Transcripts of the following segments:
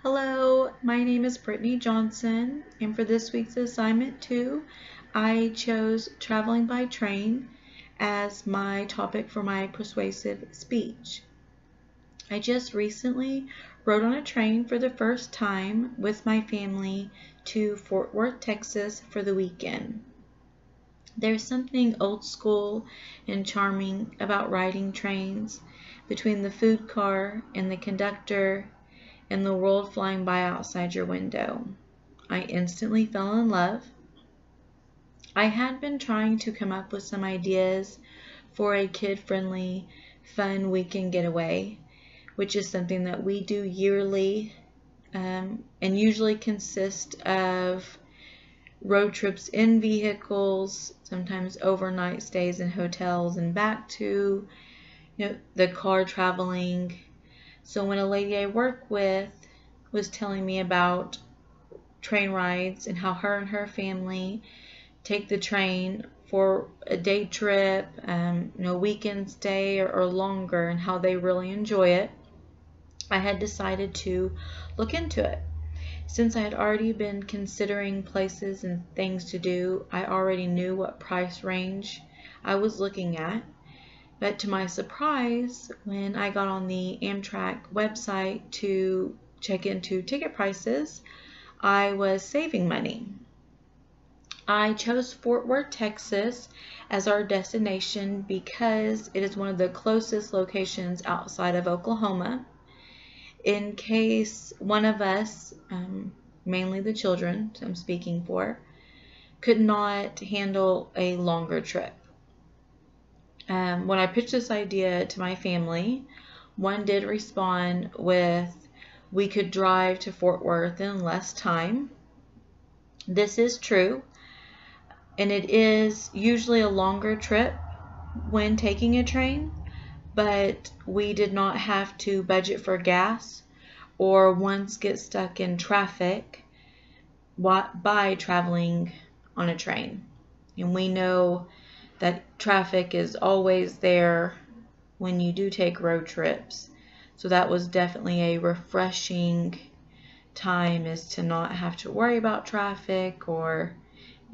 Hello, my name is Brittany Johnson, and for this week's assignment 2, I chose traveling by train as my topic for my persuasive speech. I just recently rode on a train for the first time with my family to Fort Worth, Texas for the weekend. There's something old school and charming about riding trains between the food car and the conductor and the world flying by outside your window. I instantly fell in love. I had been trying to come up with some ideas for a kid-friendly, fun weekend getaway, which is something that we do yearly and usually consists of road trips in vehicles, sometimes overnight stays in hotels and back to the car traveling. So when a lady I work with was telling me about train rides and how her and her family take the train for a day trip, weekend stay or longer, and how they really enjoy it, I had decided to look into it. Since I had already been considering places and things to do, I already knew what price range I was looking at. But to my surprise, when I got on the Amtrak website to check into ticket prices, I was saving money. I chose Fort Worth, Texas as our destination because it is one of the closest locations outside of Oklahoma. In case one of us, mainly the children I'm speaking for, could not handle a longer trip. When I pitched this idea to my family, one did respond with, we could drive to Fort Worth in less time. This is true, and it is usually a longer trip when taking a train, but we did not have to budget for gas or once get stuck in traffic by traveling on a train. And we know that traffic is always there when you do take road trips. So that was definitely a refreshing time, is to not have to worry about traffic or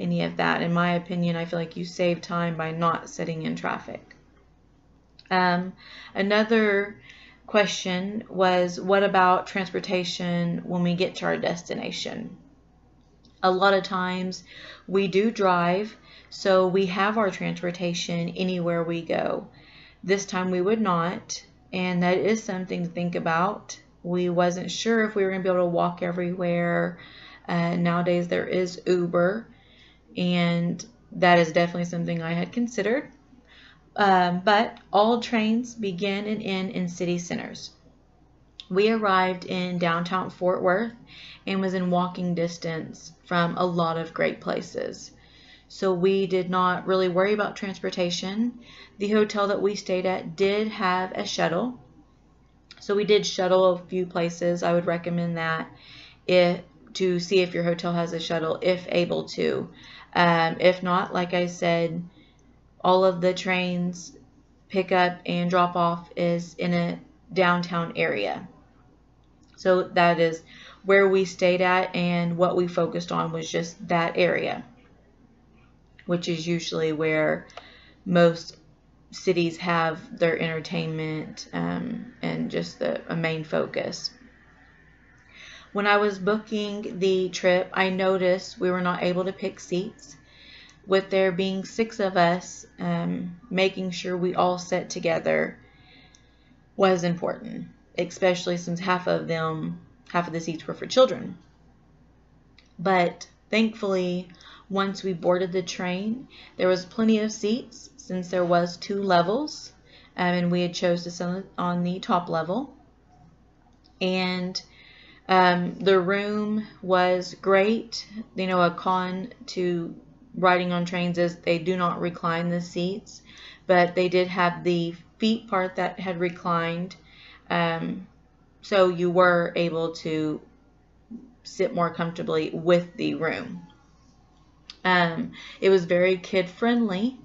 any of that. In my opinion, I feel like you save time by not sitting in traffic. Another question was, what about transportation when we get to our destination? A lot of times we do drive, so we have our transportation anywhere we go. This time we would not, and that is something to think about. We wasn't sure if we were going to be able to walk everywhere. Nowadays there is Uber, and that is definitely something I had considered. But all trains begin and end in city centers. We arrived in downtown Fort Worth and was in walking distance from a lot of great places. So we did not really worry about transportation. The hotel that we stayed at did have a shuttle. So we did shuttle a few places. I would recommend that to see if your hotel has a shuttle, if able to. If not, like I said, all of the trains pick up and drop off is in a downtown area. So that is where we stayed at, and what we focused on was just that area, which is usually where most cities have their entertainment and just a main focus. When I was booking the trip, I noticed we were not able to pick seats. With there being 6 of us, making sure we all sat together was important, especially since half of the seats were for children. But thankfully, once we boarded the train, there was plenty of seats since there was 2 levels, and we had chose to sit on the top level. And the room was great. A con to riding on trains is they do not recline the seats, but they did have the feet part that had reclined, so you were able to sit more comfortably with the room. It was very kid friendly.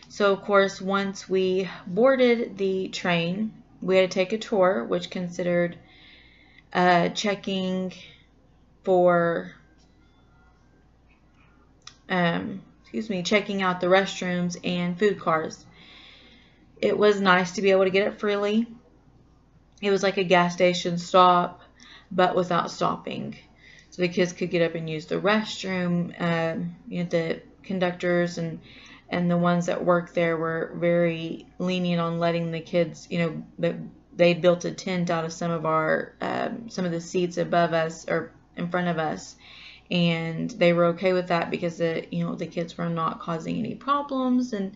So of course, once we boarded the train, we had to take a tour, which considered checking for, checking out the restrooms and food cars. It was nice to be able to get it freely. It was like a gas station stop, but without stopping. So the kids could get up and use the restroom. The conductors and the ones that work there were very lenient on letting the kids, they built a tent out of some of the seats above us or in front of us, and they were okay with that because the kids were not causing any problems, and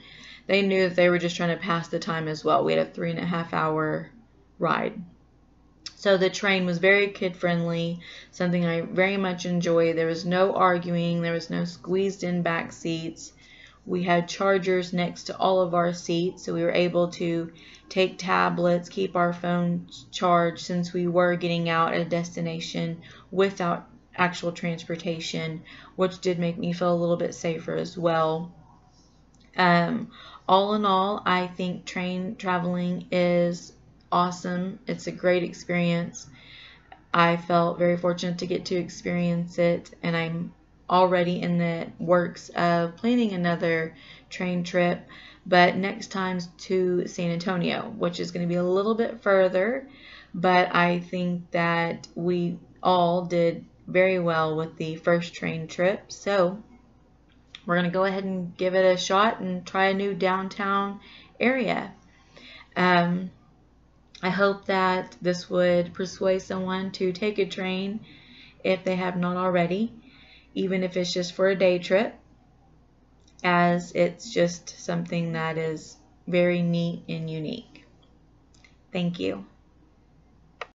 they knew that they were just trying to pass the time as well. We had a 3.5-hour ride. So the train was very kid-friendly, something I very much enjoyed. There was no arguing. There was no squeezed-in back seats. We had chargers next to all of our seats, so we were able to take tablets, keep our phones charged since we were getting out at a destination without actual transportation, which did make me feel a little bit safer as well. All in all, I think train traveling is awesome. It's a great experience. I felt very fortunate to get to experience it, and I'm already in the works of planning another train trip, but next time's to San Antonio, which is going to be a little bit further, but I think that we all did very well with the first train trip, so we're going to go ahead and give it a shot and try a new downtown area. I hope that this would persuade someone to take a train if they have not already, even if it's just for a day trip, as it's just something that is very neat and unique. Thank you.